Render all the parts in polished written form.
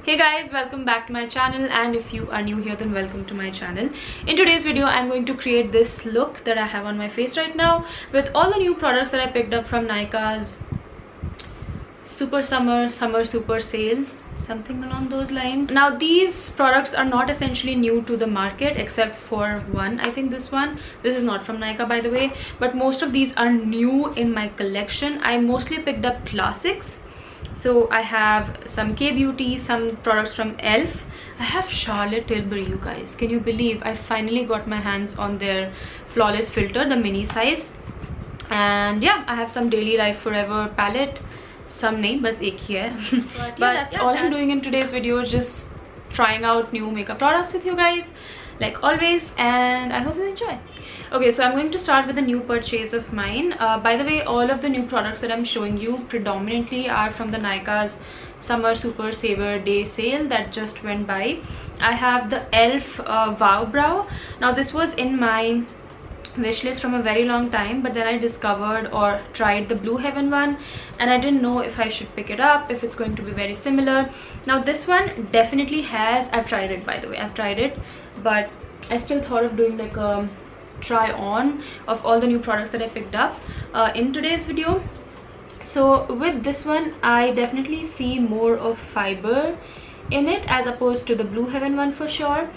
Hey guys, welcome back to my channel, and if you are new here then welcome to my channel. In today's video I'm going to create this look that I have on my face right now with all the new products that I picked up from Nykaa's Super Summer Super Sale, something along those lines. Now these products are not essentially new to the market except for one. I think this is not from Nykaa by the way, but most of these are new in my collection. I mostly picked up classics. So I have some K-beauty, some products from e.l.f. I have Charlotte Tilbury, you guys. Can you believe I finally got my hands on their flawless filter, the mini size. And yeah, I have some Daily Life Forever palette. Some nahi, bas ek hi hai. But that's all I'm doing in today's video, just trying out new makeup products with you guys, like always, and I hope you enjoy. Okay, so I'm going to start with a new purchase of mine. By the way, all of the new products that I'm showing you predominantly are from the Nykaa's Summer Super Saver Day sale that just went by. I have the e.l.f. Wow Brow. Now this was in my wish list from a very long time, but then I discovered or tried the Blue Heaven one and I didn't know if I should pick it up, if it's going to be very similar. Now this one definitely has, I've tried it by the way, I've tried it, but I still thought of doing like a try on of all the new products that I picked up in today's video. So with this one I definitely see more of fiber in it as opposed to the Blue Heaven one for sure.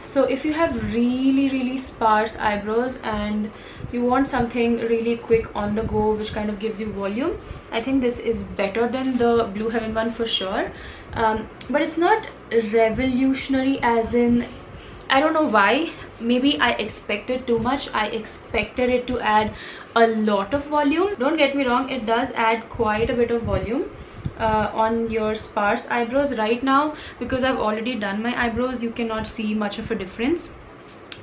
So if you have really sparse eyebrows and you want something really quick on the go which kind of gives you volume, I think this is better than the Blue Heaven one for sure. But it's not revolutionary, as in, I don't know why, maybe I expected too much. I expected it to add a lot of volume. Don't get me wrong, it does add quite a bit of volume on your sparse eyebrows. Right now, because I've already done my eyebrows, you cannot see much of a difference,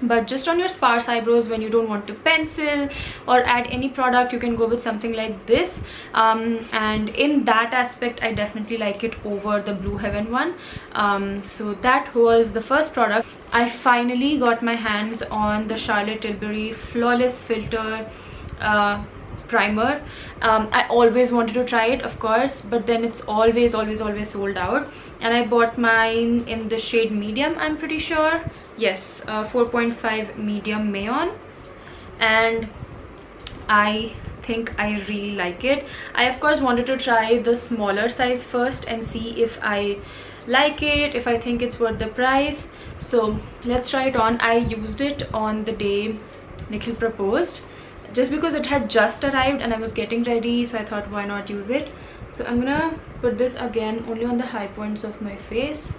but just on your sparse eyebrows, when you don't want to pencil or add any product, you can go with something like this. And in that aspect I definitely like it over the Blue Heaven one. So that was the first product. I finally got my hands on the Charlotte Tilbury Flawless Filter primer. I always wanted to try it, of course, but then it's always sold out, and I bought mine in the shade medium, I'm pretty sure. Yes, 4.5 medium Mayon, and I think I really like it. I of course wanted to try the smaller size first and see if I like it, if I think it's worth the price. So let's try it on. I used it on the day Nikhil proposed, just because it had just arrived and I was getting ready, so I thought why not use it. So I'm gonna put this again only on the high points of my face.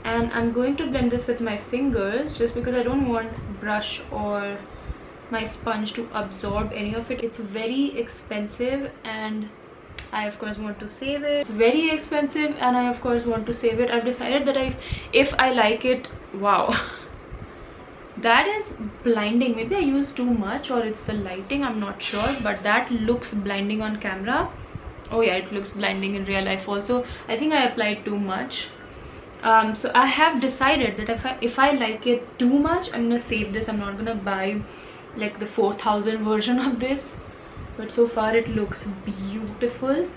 And I'm going to blend this with my fingers just because I don't want brush or my sponge to absorb any of it. It's very expensive and I of course want to save it. It's very expensive and I of course want to save it. I've decided that if I like it, wow, that is blinding. Maybe I use too much or it's the lighting, I'm not sure, but that looks blinding on camera. Oh yeah, it looks blinding in real life also. I think I applied too much. So I have decided that if I like it too much, I'm gonna save this. I'm not gonna buy like the 4000 version of this, but so far it looks beautiful.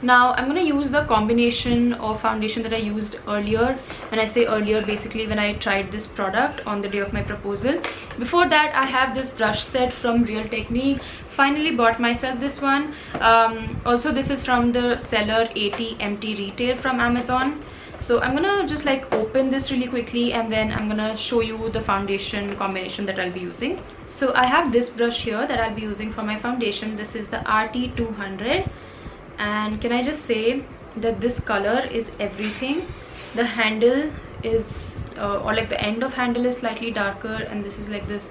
Now I'm gonna use the combination of foundation that I used earlier. When I say earlier, basically when I tried this product on the day of my proposal. Before that, I have this brush set from Real Technique. Finally bought myself this one. Also this is from the seller 80 MT Retail from Amazon. So I'm gonna just like open this really quickly and then I'm gonna show you the foundation combination that I'll be using. So I have this brush here that I'll be using for my foundation. This is the RT200, and can I just say that this color is everything. The handle is or like the end of handle is slightly darker, and this is like this,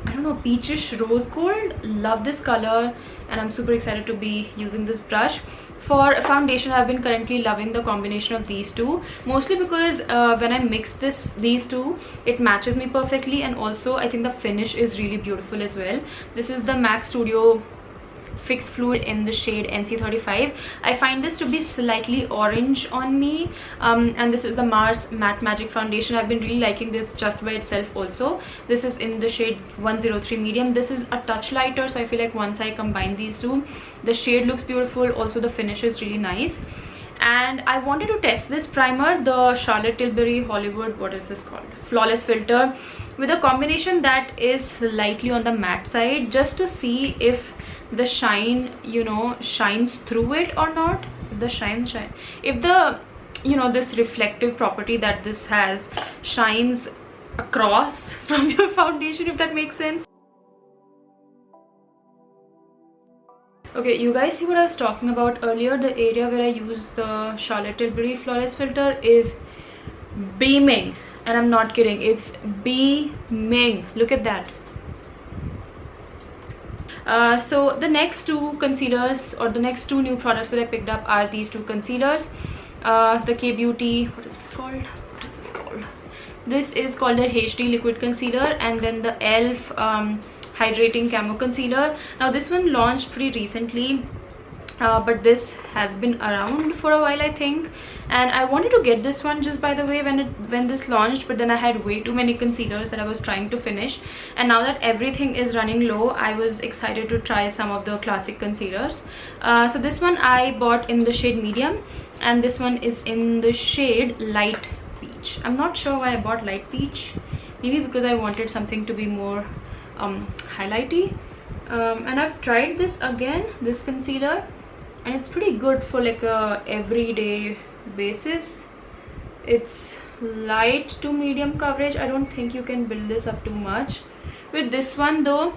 I don't know, peachish rose gold. Love this color and I'm super excited to be using this brush. For foundation, I've been currently loving the combination of these two, mostly because when I mix these two, it matches me perfectly, and also I think the finish is really beautiful as well. This is the MAC Studio Fix Fluid in the shade NC35. I find this to be slightly orange on me, and this is the Mars Matte Magic foundation. I've been really liking this just by itself also. This is in the shade 103 medium. This is a touch lighter, so I feel like once I combine these two, the shade looks beautiful, also the finish is really nice. And I wanted to test this primer, the Charlotte Tilbury Hollywood, what is this called, Flawless Filter, with a combination that is slightly on the matte side, just to see if the shine, you know, shines through it or not. If the shine if the, you know, this reflective property that this has shines across from your foundation, if that makes sense. Okay, you guys see what I was talking about earlier? The area where I use the Charlotte Tilbury Flawless Filter is beaming, and I'm not kidding, it's beaming. Look at that. So the next two concealers, or the next two new products that I picked up are these two concealers. The K-Beauty, what is this called? What is this called? This is called the HD Liquid Concealer, and then the e.l.f. Hydrating Camo Concealer. Now this one launched pretty recently, but this has been around for a while, I think, and I wanted to get this one just by the way when this launched, but then I had way too many concealers that I was trying to finish, and now that everything is running low, I was excited to try some of the classic concealers. So this one I bought in the shade medium, and this one is in the shade light peach. I'm not sure why I bought light peach, maybe because I wanted something to be more highlighty, and I've tried this again, this concealer, and it's pretty good for like a everyday basis. It's light to medium coverage. I don't think you can build this up too much. With this one though,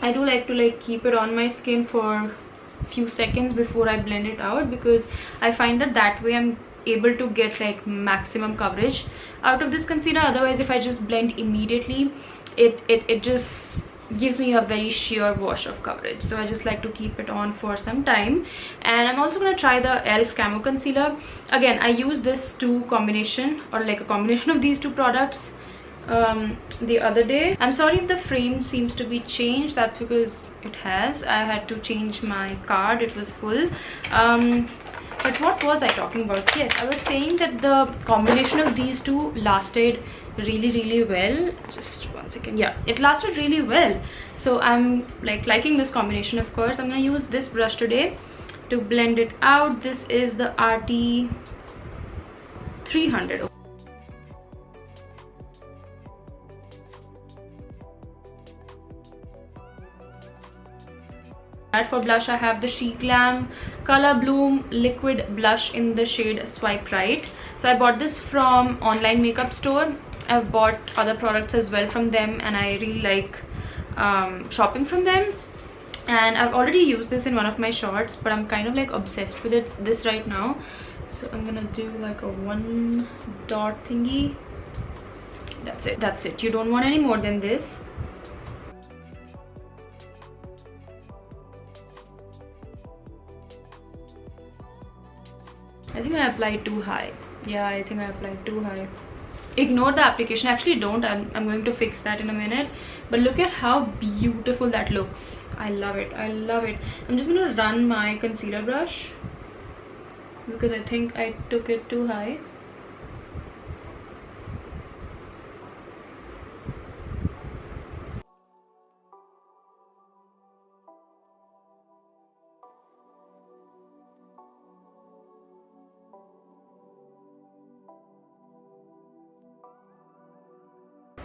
I do like to like keep it on my skin for a few seconds before I blend it out, because I find that way I'm able to get like maximum coverage out of this concealer. Otherwise, if I just blend immediately, it just gives me a very sheer wash of coverage. So I just like to keep it on for some time. And I'm also going to try the e.l.f. Camo Concealer. Again, I use this two combination, or like a combination of these two products the other day. I'm sorry if the frame seems to be changed, that's because it has. I had to change my card, it was full. But what was I talking about? Yes, I was saying that the combination of these two lasted really well. Just one second. Yeah, it lasted really well. So I'm like liking this combination. Of course, I'm gonna use this brush today to blend it out. This is the RT 300. For blush, I have the Chic Glam Color Bloom Liquid Blush in the shade Swipe Right. So I bought this from online makeup store. I've bought other products as well from them, and I really like shopping from them. And I've already used this in one of my shorts, but I'm kind of like obsessed with this right now. So I'm gonna do like a one dot thingy. That's it. You don't want any more than this. I think I applied too high. Yeah, I think I applied too high. Ignore the application. Actually, don't. I'm going to fix that in a minute. But look at how beautiful that looks. I love it. I love it. I'm just going to run my concealer brush, because I think I took it too high.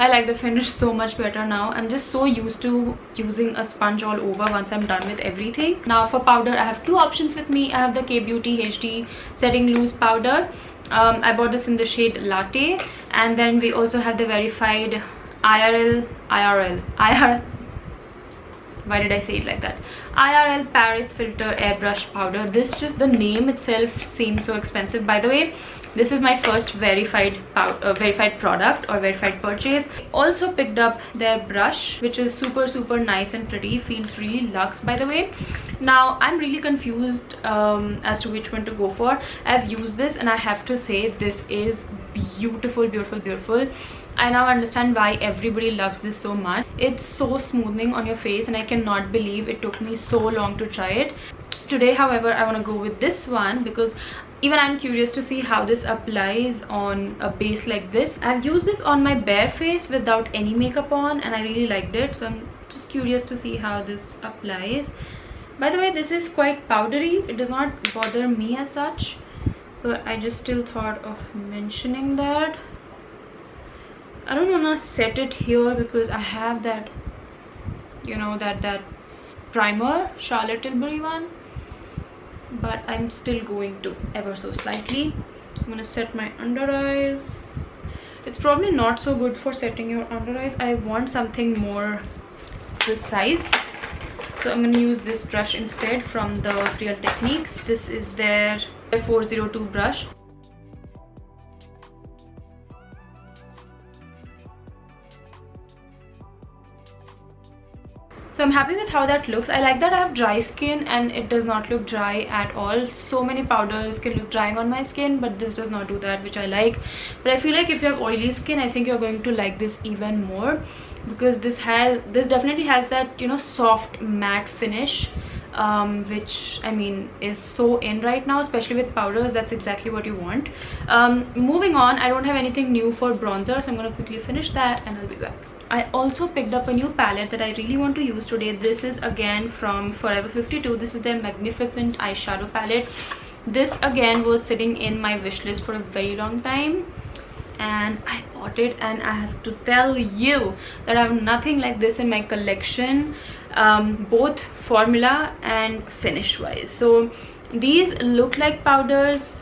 I like the finish so much better now. I'm just so used to using a sponge all over once I'm done with everything. Now for powder, I have two options with me. I have the K-Beauty HD Setting Loose Powder. I bought this in the shade Latte. And then we also have the Wearified why did I say it like that? IRL Paris Filter Airbrush Powder. This, just the name itself seems so expensive. By the way, this is my first verified product or verified purchase. Also picked up their brush, which is super nice and pretty. Feels really luxe, by the way. Now I'm really confused as to which one to go for. I've used this and I have to say this is beautiful. I now understand why everybody loves this so much. It's so smoothing on your face and I cannot believe it took me so long to try it. Today, however, I want to go with this one because even I'm curious to see how this applies on a base like this. I've used this on my bare face without any makeup on and I really liked it. So I'm just curious to see how this applies. By the way, this is quite powdery. It does not bother me as such, but I just still thought of mentioning that. I don't want to set it here because I have that, you know, that primer, Charlotte Tilbury one, but I'm still going to ever so slightly. I'm gonna set my under eyes. It's probably not so good for setting your under eyes. I want something more precise, so I'm gonna use this brush instead from the Real Techniques. This is their 402 brush. So I'm happy with how that looks. I like that I have dry skin and it does not look dry at all. So many powders can look drying on my skin, but this does not do that, which I like. But I feel like if you have oily skin, I think you're going to like this even more because this definitely has that, you know, soft matte finish, which I mean is so in right now, especially with powders. That's exactly what you want. Moving on, I don't have anything new for bronzer, so I'm gonna quickly finish that and I'll be back. I also picked up a new palette that I really want to use today. This is again from Forever 52. This is their Magnificent eyeshadow palette. This again was sitting in my wish list for a very long time and I bought it, and I have to tell you that I have nothing like this in my collection, both formula and finish wise. So these look like powders,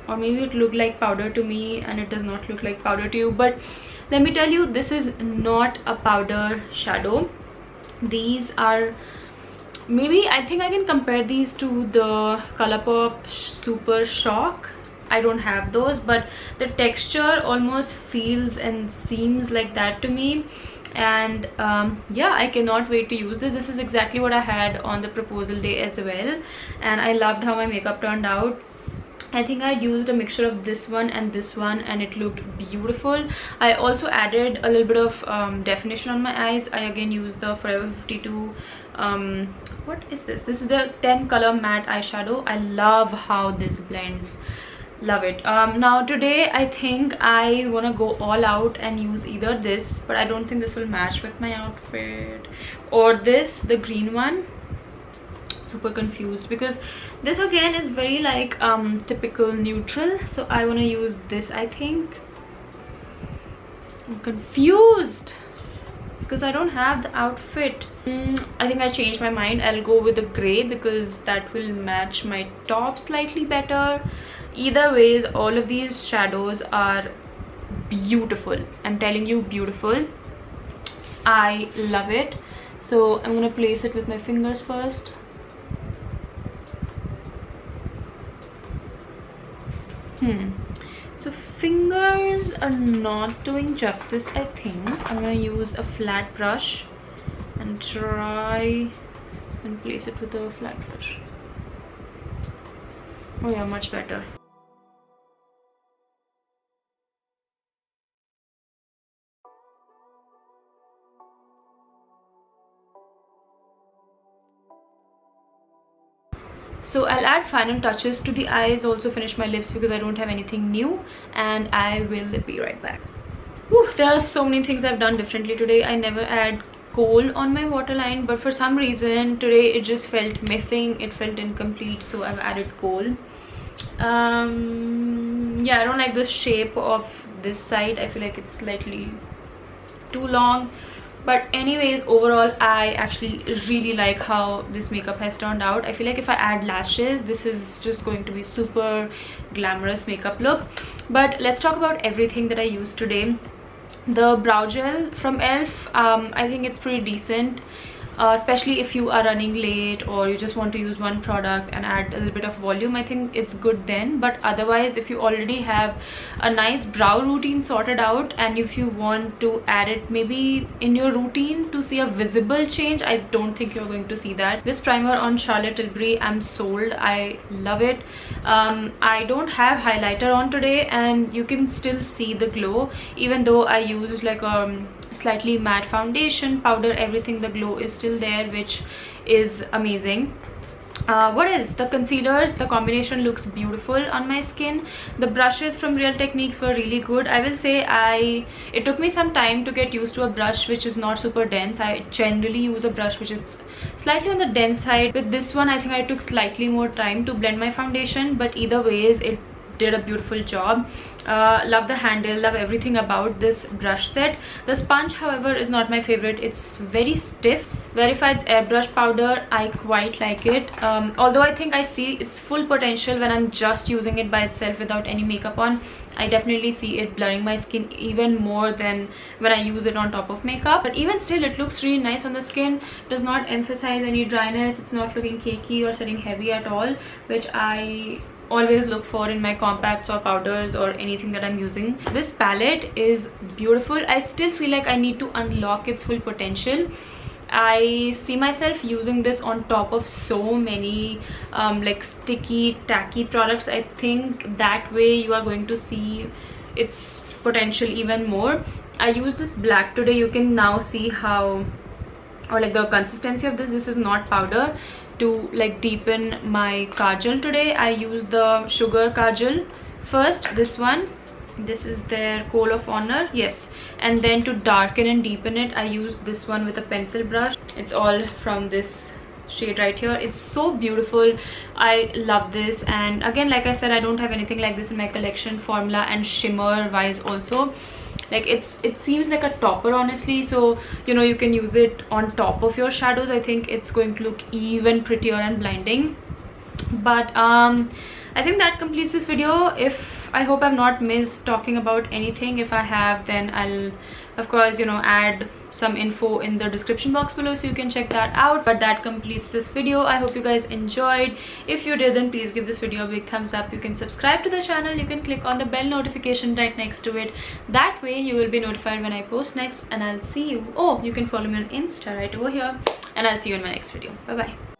or maybe it looked like powder to me and it does not look like powder to you, but let me tell you, this is not a powder shadow. These are, maybe I think I can compare these to the Colourpop Super Shock. I don't have those, but the texture almost feels and seems like that to me. And yeah, I cannot wait to use this. This is exactly what I had on the proposal day as well, and I loved how my makeup turned out. I think I used a mixture of this one and it looked beautiful. I also added a little bit of definition on my eyes. I again used the Forever 52 what is this? This is the 10 color matte eyeshadow. I love how this blends. Love it. Now today I think I want to go all out and use either this, but I don't think this will match with my outfit, or this, the green one. Super confused because this again is very like typical neutral, so I want to use this. I think I'm confused because I don't have the outfit. I think I changed my mind. I'll go with the gray because that will match my top slightly better. Either ways, all of these shadows are beautiful. I'm telling you, beautiful. I love it. So I'm gonna place it with my fingers first. So fingers are not doing justice. I think I'm gonna use a flat brush and try and place it with a flat brush. Oh yeah, much better. So I'll add final touches to the eyes, also finish my lips because I don't have anything new, and I will be right back. Whew, there are so many things I've done differently today. I never add kohl on my waterline, but for some reason today it just felt missing. It felt incomplete, so I've added kohl. Yeah, I don't like the shape of this side. I feel like it's slightly too long. But anyways, overall I actually really like how this makeup has turned out. I feel like if I add lashes, this is just going to be super glamorous makeup look. But let's talk about everything that I used today. The brow gel from e.l.f, I think it's pretty decent. especially if you are running late or you just want to use one product and add a little bit of volume. I think it's good then. But otherwise, if you already have a nice brow routine sorted out and if you want to add it maybe in your routine to see a visible change, I don't think you're going to see that. This primer on Charlotte Tilbury, I'm sold. I love it. I don't have highlighter on today and you can still see the glow even though I used like a slightly matte foundation, powder, everything. The glow is still there, which is amazing. What else? The concealers, the combination looks beautiful on my skin. The brushes from Real Techniques were really good. I will say it took me some time to get used to a brush which is not super dense. I generally use a brush which is slightly on the dense side. With this one, I think I took slightly more time to blend my foundation, but either ways it did a beautiful job. Love the handle, love everything about this brush set. The sponge, however, is not my favorite. It's very stiff. Wearified's Airbrush powder, I quite like it. Although I think I see its full potential when I'm just using it by itself without any makeup on. I definitely see it blurring my skin even more than when I use it on top of makeup. But even still, it looks really nice on the skin. Does not emphasize any dryness. It's not looking cakey or sitting heavy at all, which I always look for in my compacts or powders or anything that I'm using. This palette is beautiful. I still feel like I need to unlock its full potential. I see myself using this on top of so many like sticky, tacky products. I think that way you are going to see its potential even more. I used this black today. You can now see how, or like the consistency of this is not powder. To like deepen my kajal today, I used the sugar kajal first, this one. This is their Coal of Honor, yes. And then to darken and deepen it, I used this one with a pencil brush. It's all from this shade right here. It's so beautiful. I love this. And again, like I said, I don't have anything like this in my collection, formula and shimmer wise also. Like it seems like a topper, honestly, so you know, you can use it on top of your shadows. I think it's going to look even prettier and blinding. But I think that completes this video. I hope I've not missed talking about anything. If I have, then I'll of course, you know, add some info in the description box below so you can check that out. But that completes this video. I hope you guys enjoyed. If you did, then please give this video a big thumbs up. You can subscribe to the channel. You can click on the bell notification right next to it. That way you will be notified when I post next, and I'll see you. Oh, you can follow me on Insta right over here, and I'll see you in my next video. Bye bye.